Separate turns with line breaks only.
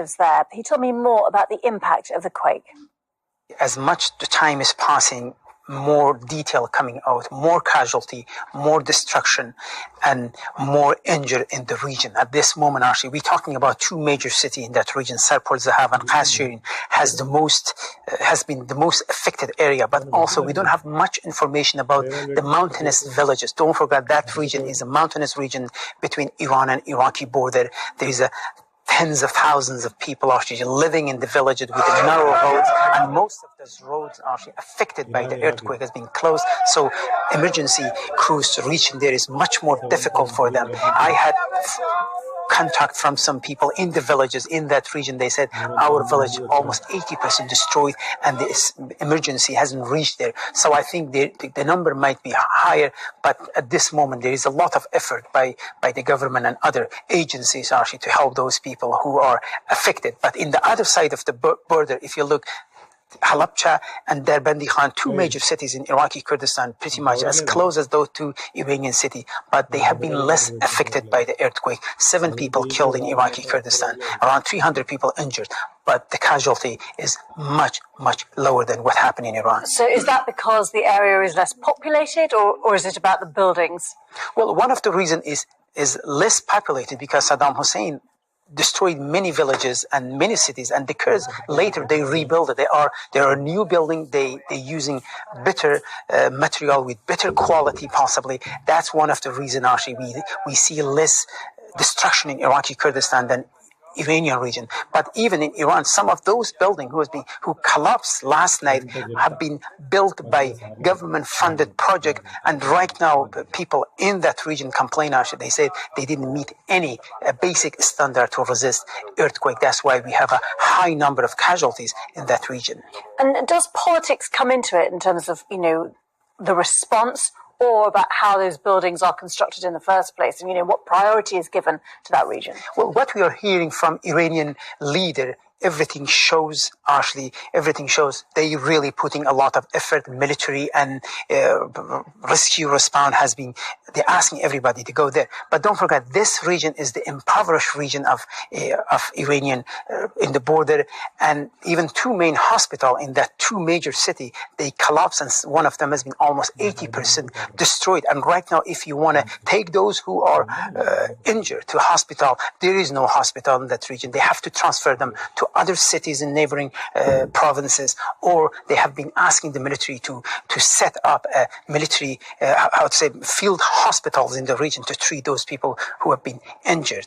relatives there. Can you tell me more about the impact of the quake?
As much the time is passing, more detail coming out, more casualty, more destruction, and more injured in the region. At this moment, actually, we're talking about two major cities in that region. Sarpol Zahav and Qas Shirin has been the most affected area, but also we don't have much information about the mountainous villages. Don't forget that region is a mountainous region between Iran and Iraqi border. There is tens of thousands of people actually living in the villages with the narrow roads, and most of those roads are actually affected by the earthquake, has been closed. So emergency crews reaching there is much more difficult for them. I had contact from some people in the villages in that region. They said our village almost 80% destroyed, and the emergency hasn't reached there. So I think the number might be higher, but at this moment there is a lot of effort by the government and other agencies actually to help those people who are affected. But in the other side of the border, if you look, Halabja and Darbandi Khan, two major cities in Iraqi Kurdistan, pretty much as close as those two Iranian cities, but they have been less affected by the earthquake. 7 people killed in Iraqi Kurdistan, around 300 people injured, but the casualty is much, much lower than what happened in Iran.
So is that because the area is less populated, or is it about the buildings?
Well, one of the reasons is less populated because Saddam Hussein destroyed many villages and many cities, and the Kurds later they rebuild it. There are new buildings. They're using better material with better quality, possibly. That's one of the reasons actually we see less destruction in Iraqi Kurdistan than Iranian region. But even in Iran, some of those buildings who collapsed last night have been built by government-funded project, and right now people in that region complain actually. They said they didn't meet any basic standard to resist earthquake. That's why we have a high number of casualties in that region.
And does politics come into it in terms of, the response, or about how those buildings are constructed in the first place, and what priority is given to that region?
Well, what we are hearing from Iranian leader, everything shows they really putting a lot of effort. Military and rescue response they're asking everybody to go there. But don't forget, this region is the impoverished region of Iranian in the border, and even 2 main hospitals in that 2 major city, they collapsed, and one of them has been almost 80% destroyed. And right now, if you want to take those who are injured to hospital, there is no hospital in that region. They have to transfer them to other cities in neighboring provinces, or they have been asking the military to set up a military, field hospitals in the region to treat those people who have been injured.